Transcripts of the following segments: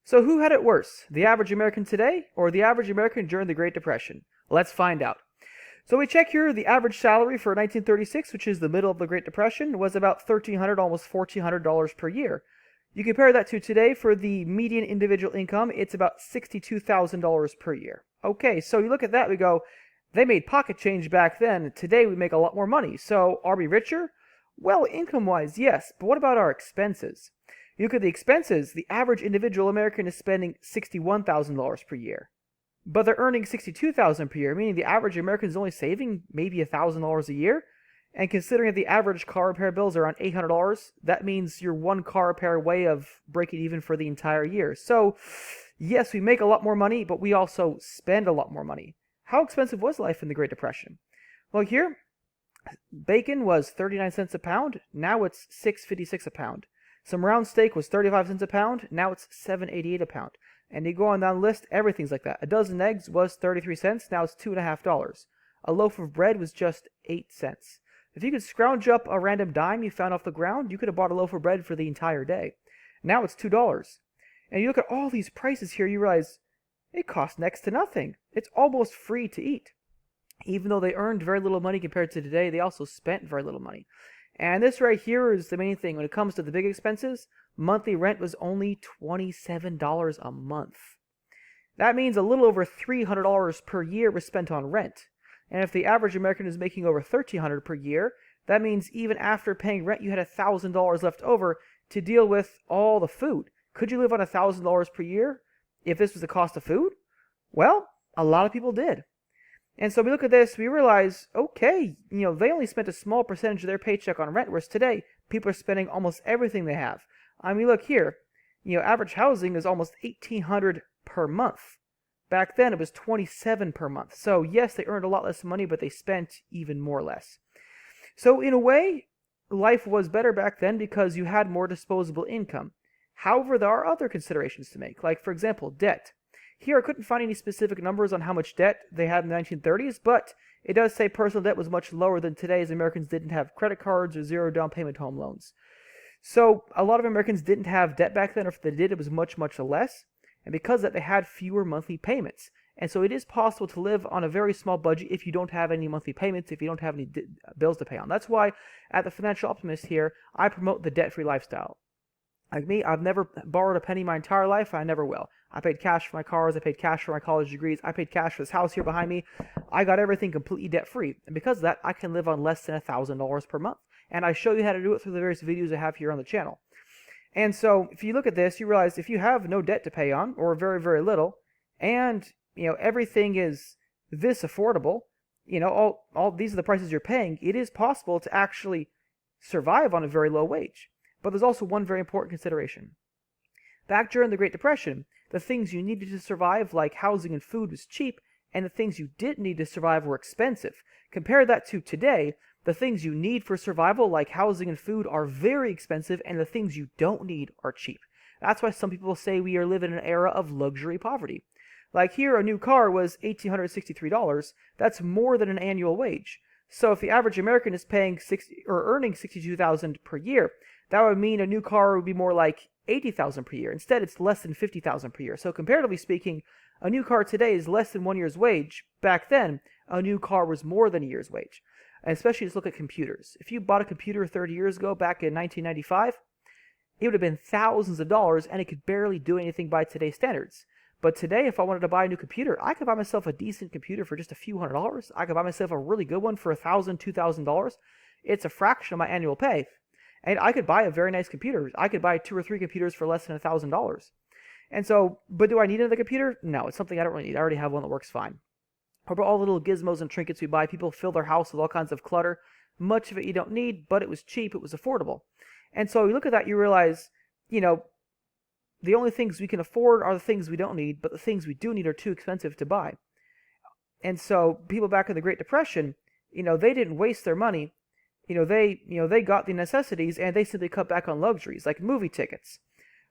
So who had it worse, the average American today or the average American during the Great Depression? Let's find out. So we check here, the average salary for 1936, which is the middle of the Great Depression, was about $1,300, almost $1,400 per year. You compare that to today, for the median individual income, it's about $62,000 per year. Okay, so you look at that, we go, they made pocket change back then. Today we make a lot more money. So are we richer? Well, income-wise, yes, but what about our expenses? You look at the expenses, the average individual American is spending $61,000 per year. But they're earning $62,000 per year, meaning the average American is only saving maybe $1,000 a year. And considering that the average car repair bills are around $800, that means you're one car repair away of breaking even for the entire year. So, yes, we make a lot more money, but we also spend a lot more money. How expensive was life in the Great Depression? Well, here, bacon was 39 cents a pound. Now it's $6.56 a pound. Some round steak was 35 cents a pound. Now it's $7.88 a pound. And you go on down the list, everything's like that. A dozen eggs was 33 cents. Now it's $2.50. A loaf of bread was just 8 cents. If you could scrounge up a random dime you found off the ground, you could have bought a loaf of bread for the entire day. Now it's $2. And you look at all these prices here, you realize it costs next to nothing. It's almost free to eat. Even though they earned very little money compared to today, they also spent very little money. And this right here is the main thing. When it comes to the big expenses, monthly rent was only $27 a month. That means a little over $300 per year was spent on rent. And if the average American is making over $1,300 per year, that means even after paying rent, you had $1,000 left over to deal with all the food. Could you live on $1,000 per year if this was the cost of food? Well, a lot of people did. And so we look at this, we realize, okay, they only spent a small percentage of their paycheck on rent, whereas today, people are spending almost everything they have. I mean, look here, average housing is almost $1,800 per month. Back then, it was $27 per month. So yes, they earned a lot less money, but they spent even more less. So in a way, life was better back then because you had more disposable income. However, there are other considerations to make, like, for example, debt. Here, I couldn't find any specific numbers on how much debt they had in the 1930s, but it does say personal debt was much lower than today, as Americans didn't have credit cards or zero down payment home loans. So a lot of Americans didn't have debt back then, or if they did, it was much, much less. And because of that, they had fewer monthly payments. And so it is possible to live on a very small budget if you don't have any monthly payments, if you don't have any bills to pay on. That's why, at the Financial Optimist here, I promote the debt-free lifestyle. Like me, I've never borrowed a penny my entire life. I never will. I paid cash for my cars. I paid cash for my college degrees. I paid cash for this house here behind me. I got everything completely debt-free. And because of that, I can live on less than $1,000 per month. And I show you how to do it through the various videos I have here on the channel. And so if you look at this, you realize if you have no debt to pay on, or very, very little, and everything is this affordable, all these are the prices you're paying, it is possible to actually survive on a very low wage. But there's also one very important consideration. Back during the Great Depression, the things you needed to survive, like housing and food, was cheap, and the things you didn't need to survive were expensive. Compare that to today. The things you need for survival, like housing and food, are very expensive, and the things you don't need are cheap. That's why some people say we are living in an era of luxury poverty. Like here, a new car was $1,863. That's more than an annual wage. So if the average American is paying earning $62,000 per year, that would mean a new car would be more like $80,000 per year. Instead, it's less than $50,000 per year. So comparatively speaking, a new car today is less than 1 year's wage. Back then, a new car was more than a year's wage. And especially just look at computers. If you bought a computer 30 years ago, back in 1995, it would have been thousands of dollars, and it could barely do anything by today's standards. But today, if I wanted to buy a new computer, I could buy myself a decent computer for just a few $100s. I could buy myself a really good one for $1,000, $2,000. It's a fraction of my annual pay. And I could buy a very nice computer. I could buy 2 or 3 computers for less than $1,000. And so, but do I need another computer? No, it's something I don't really need. I already have one that works fine. How about all the little gizmos and trinkets we buy? People fill their house with all kinds of clutter. Much of it you don't need, but it was cheap, it was affordable. And so you look at that, you realize, the only things we can afford are the things we don't need, but the things we do need are too expensive to buy. And so people back in the Great Depression, they didn't waste their money. They got the necessities, and they simply cut back on luxuries, like movie tickets.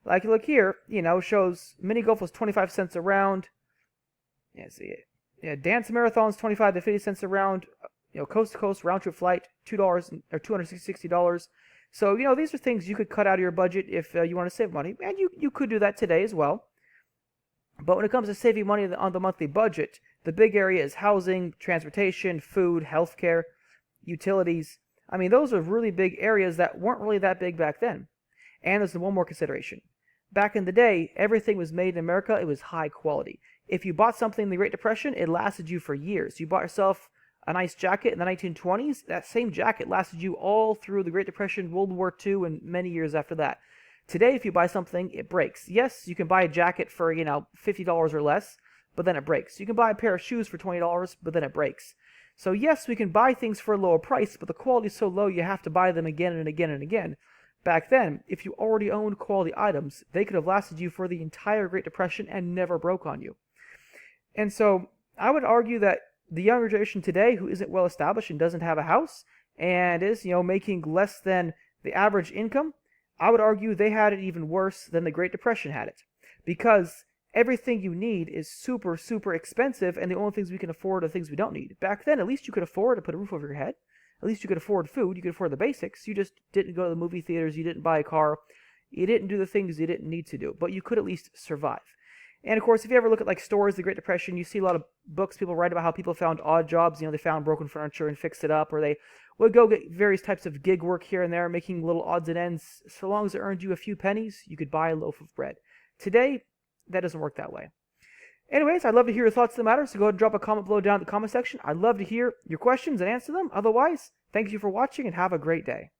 Like, look here, shows mini golf was 25 cents a round. Dance marathons, 25 to 50 cents a round. Coast to coast round trip flight, $2 or $260. So, these are things you could cut out of your budget if you want to save money, and you could do that today as well. But when it comes to saving money on the monthly budget, the big area is housing, transportation, food, healthcare, utilities. I mean, those are really big areas that weren't really that big back then. And there's one more consideration. Back in the day, everything was made in America. It was high quality. If you bought something in the Great Depression, it lasted you for years. You bought yourself a nice jacket in the 1920s. That same jacket lasted you all through the Great Depression, World War II, and many years after that. Today, if you buy something, it breaks. Yes, you can buy a jacket for, $50 or less, but then it breaks. You can buy a pair of shoes for $20, but then it breaks. So yes, we can buy things for a lower price, but the quality is so low you have to buy them again and again and again. Back then, if you already owned quality items, they could have lasted you for the entire Great Depression and never broke on you. And so I would argue that the younger generation today who isn't well established and doesn't have a house and is, making less than the average income, I would argue they had it even worse than the Great Depression had it. Because everything you need is super, super expensive, and the only things we can afford are things we don't need. Back then, at least you could afford to put a roof over your head. At least you could afford food. You could afford the basics. You just didn't go to the movie theaters. You didn't buy a car. You didn't do the things you didn't need to do. But you could at least survive. And of course, if you ever look at stories of the Great Depression, you see a lot of books people write about how people found odd jobs. They found broken furniture and fixed it up, or they would go get various types of gig work here and there, making little odds and ends. So long as it earned you a few pennies, you could buy a loaf of bread. Today, that doesn't work that way. Anyways, I'd love to hear your thoughts on the matter, so go ahead and drop a comment below down in the comment section. I'd love to hear your questions and answer them. Otherwise, thank you for watching and have a great day.